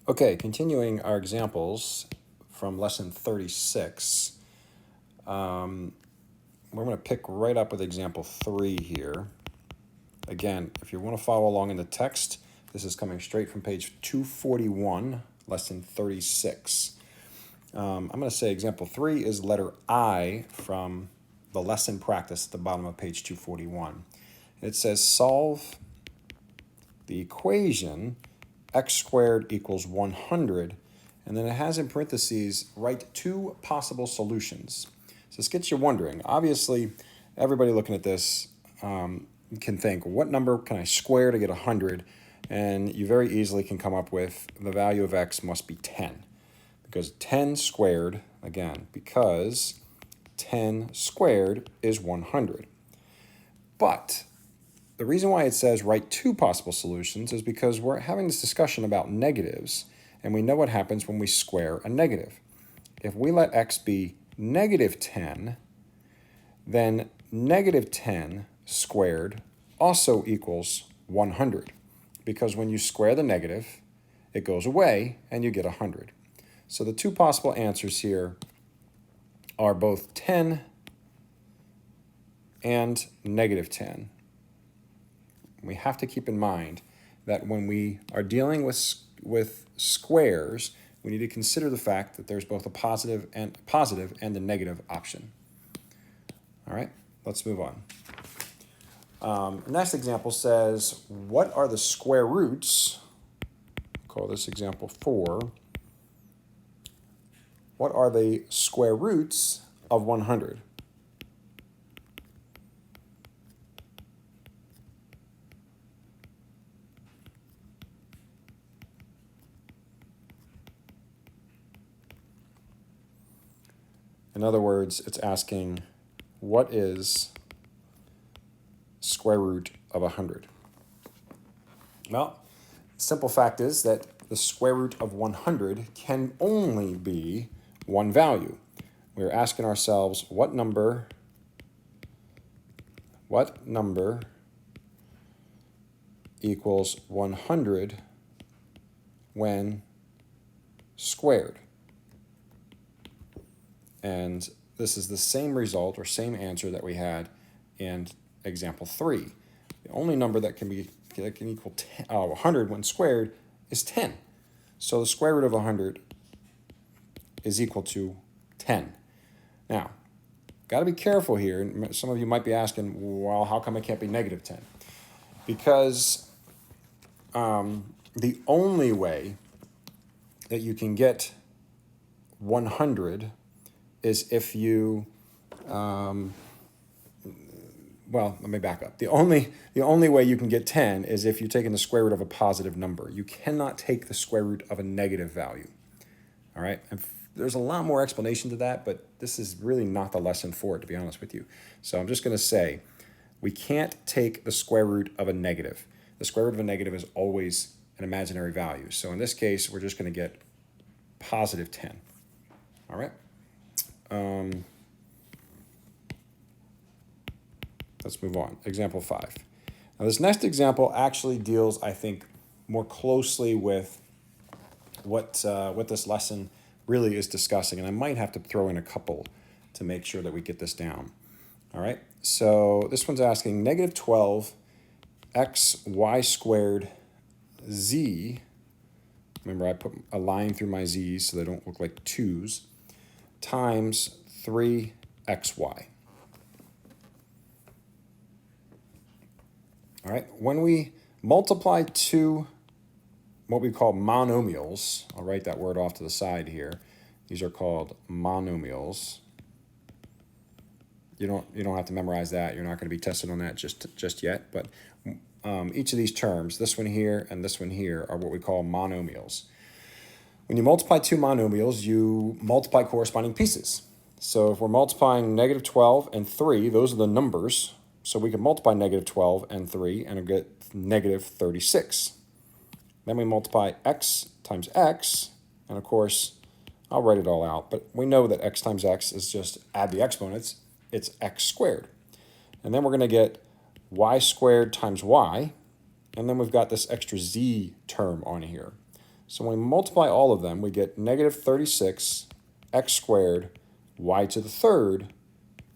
Okay, continuing our examples from lesson 36. We're going to pick right up with example 3 here. Again, if you want to follow along in the text, this is coming straight from page 241, lesson 36. I'm going to say example 3 is letter I from the lesson practice at the bottom of page 241. It says solve the equation x squared equals 100, and then it has in parentheses, write two possible solutions. So this gets you wondering. Obviously, everybody looking at this can think, what number can I square to get 100? And you very easily can come up with the value of x must be 10. Because 10 squared, again, because 10 squared is 100. But the reason why it says write two possible solutions is because we're having this discussion about negatives, and we know what happens when we square a negative. If we let x be negative 10, then negative 10 squared also equals 100, because when you square the negative, it goes away and you get 100. So the two possible answers here are both 10 and negative 10. We have to keep in mind that when we are dealing with squares, we need to consider the fact that there's both a positive and a negative option. All right, let's move on. Next example says, what are the square roots? Call this example 4. What are the square roots of 100? In other words, it's asking, what is square root of 100? Well, the simple fact is that the square root of 100 can only be one value. We're asking ourselves, what number equals 100 when squared? And this is the same result or same answer that we had in example 3. The only number that can equal 100 when squared is 10. So the square root of 100 is equal to 10. Now, got to be careful here. Some of you might be asking, well, how come it can't be negative 10? Because the only way that you can get 100 is if you, well, let me back up. The only way you can get 10 is if you're taking the square root of a positive number. You cannot take the square root of a negative value. All right? And there's a lot more explanation to that, but this is really not the lesson for it, to be honest with you. So I'm just going to say, we can't take the square root of a negative. The square root of a negative is always an imaginary value. So in this case, we're just going to get positive 10. All right? Let's move on. Example 5. Now this next example actually deals, I think, more closely with what this lesson really is discussing, and I might have to throw in a couple to make sure that we get this down. All right, so this one's asking negative 12 x y squared z. Remember, I put a line through my z's so they don't look like 2's, times 3xy. All right, when we multiply two what we call monomials, I'll write that word off to the side here. These are called monomials. You don't have to memorize that. You're not going to be tested on that just yet. But each of these terms, this one here and this one here, are what we call monomials. When you multiply two monomials, you multiply corresponding pieces. So if we're multiplying negative 12 and 3, those are the numbers. So we can multiply negative 12 and 3 and get negative 36. Then we multiply x times x, and of course, I'll write it all out, but we know that x times x is just add the exponents, it's x squared. And then we're going to get y squared times y, and then we've got this extra z term on here. So when we multiply all of them, we get negative 36 x squared y to the third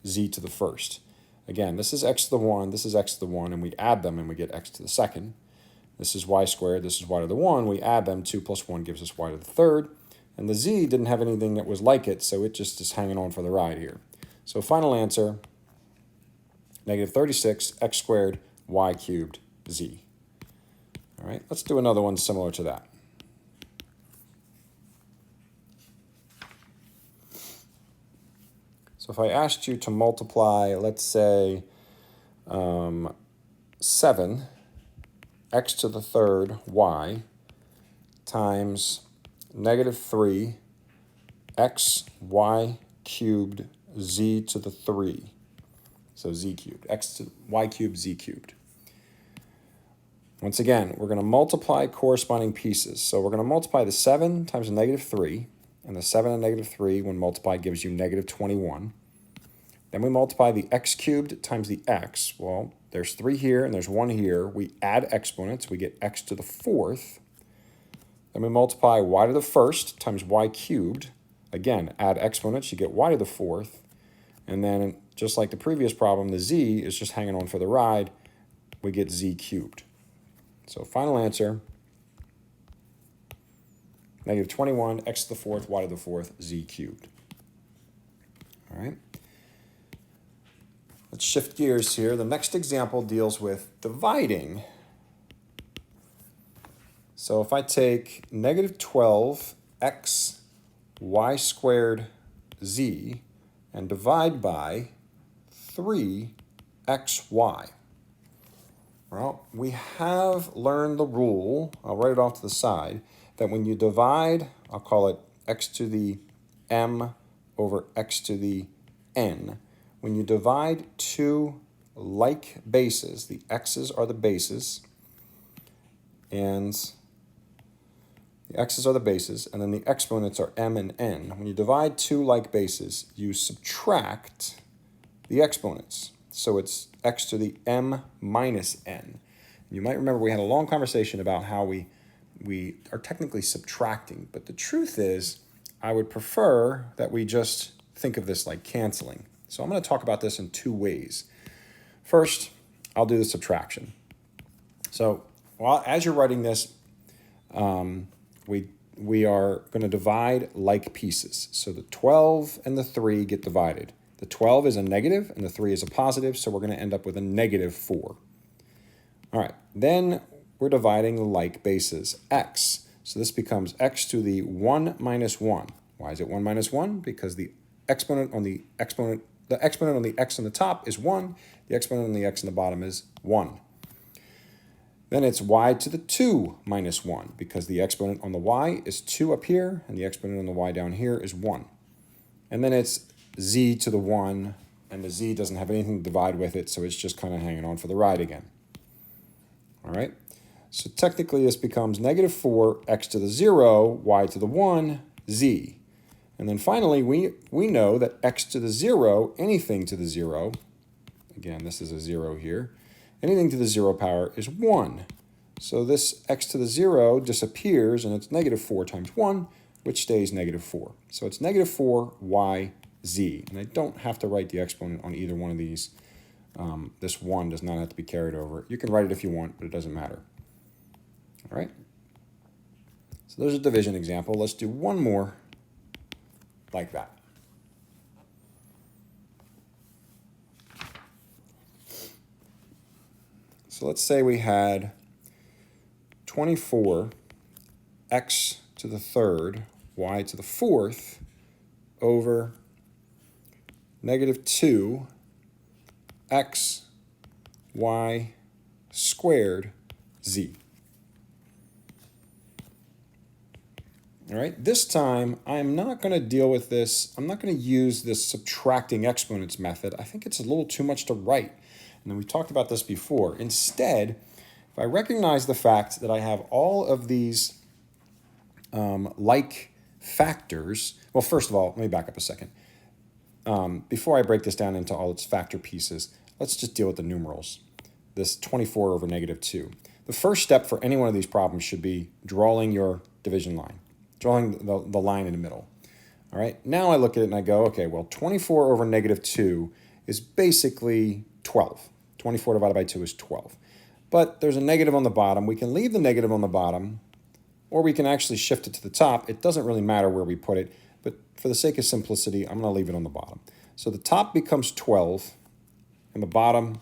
z to the first. Again, this is x to the 1, this is x to the 1, and we add them and we get x to the second. This is y squared, this is y to the 1. We add them, 2 plus 1 gives us y to the third. And the z didn't have anything that was like it, so it just is hanging on for the ride here. So final answer, negative 36 x squared y cubed z. All right, let's do another one similar to that. So if I asked you to multiply, let's say, 7 x to the third y times negative 3 x y cubed z to the 3. So z cubed, x to y cubed, z cubed. Once again, we're going to multiply corresponding pieces. So we're going to multiply the 7 times negative 3. And the 7 and negative 3, when multiplied, gives you negative 21. Then we multiply the x cubed times the x. Well, there's 3 here and there's 1 here. We add exponents. We get x to the fourth. Then we multiply y to the first times y cubed. Again, add exponents. You get y to the fourth. And then, just like the previous problem, the z is just hanging on for the ride. We get z cubed. So final answer, negative 21, x to the fourth, y to the fourth, z cubed. All right. Let's shift gears here. The next example deals with dividing. So if I take negative 12 x y squared z and divide by 3 xy. Well, we have learned the rule, I'll write it off to the side, that when you divide, I'll call it x to the m over x to the n. When you divide two like bases, the x's are the bases, and the x's are the bases, and then the exponents are m and n. When you divide two like bases, you subtract the exponents. So it's x to the m minus n. You might remember we had a long conversation about how we are technically subtracting, but the truth is I would prefer that we just think of this like canceling. So I'm going to talk about this in two ways. First, I'll do the subtraction. So as you're writing this, we are going to divide like pieces. So the 12 and the 3 get divided. The 12 is a negative and the 3 is a positive, so we're going to end up with a negative 4. All right, then we're dividing like bases, x. So this becomes x to the 1 minus 1. Why is it 1 minus 1? Because the exponent on the x on the top is 1, the exponent on the x on the bottom is 1. Then it's y to the 2 minus 1, because the exponent on the y is 2 up here, and the exponent on the y down here is 1. And then it's z to the 1, and the z doesn't have anything to divide with it, so it's just kind of hanging on for the ride again. All right, so technically this becomes negative 4 x to the 0, y to the 1, z. And then finally, we know that x to the 0, anything to the 0, again, this is a 0 here, anything to the 0 power is 1. So this x to the 0 disappears, and it's negative 4 times 1, which stays negative 4. So it's negative 4 y z. And I don't have to write the exponent on either one of these. This 1 does not have to be carried over. You can write it if you want, but it doesn't matter. All right? So there's a division example. Let's do one more like that. So let's say we had 24 x to the third, y to the fourth, over negative 2 x y squared z. All right, this time I'm not going to deal with this. I'm not going to use this subtracting exponents method. I think it's a little too much to write. And then we talked about this before. Instead, if I recognize the fact that I have all of these like factors, well, first of all, let me back up a second. Before I break this down into all its factor pieces, let's just deal with the numerals. This 24 over negative 2. The first step for any one of these problems should be drawing your division line, drawing the line in the middle. All right, now I look at it and I go, okay, well, 24 over negative 2 is basically 12. 24 divided by 2 is 12. But there's a negative on the bottom. We can leave the negative on the bottom, or we can actually shift it to the top. It doesn't really matter where we put it, but for the sake of simplicity, I'm going to leave it on the bottom. So the top becomes 12, and the bottom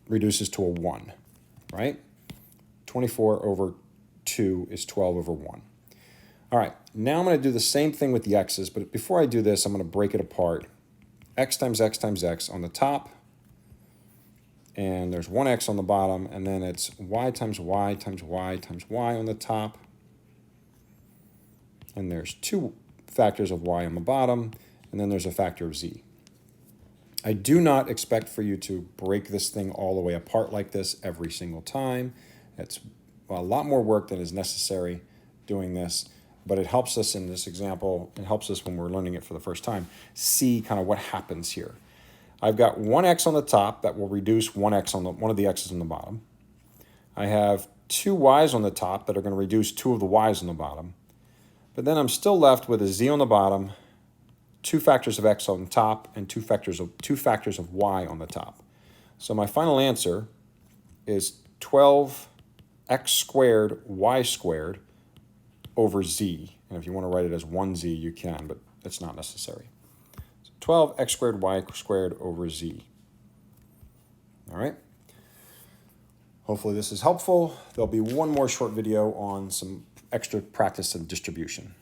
reduces to a 1, right? 24 over 2 is 12 over 1. All right, now I'm going to do the same thing with the x's, but before I do this, I'm going to break it apart. X times x times x on the top, and there's one x on the bottom, and then it's y times y times y times y on the top, and there's 2 factors of y on the bottom, and then there's a factor of z. I do not expect for you to break this thing all the way apart like this every single time. It's a lot more work than is necessary doing this, but it helps us in this example. It helps us when we're learning it for the first time, see kind of what happens here. I've got one x on the top that will reduce one of the x's on the bottom. I have 2 y's on the top that are going to reduce 2 of the y's on the bottom. But then I'm still left with a z on the bottom, 2 factors of x on top, and 2 factors of y on the top. So my final answer is 12x squared y squared over z. And if you want to write it as 1z, you can, but it's not necessary. So 12x squared y squared over z. All right. Hopefully this is helpful. There'll be one more short video on some extra practice and distribution.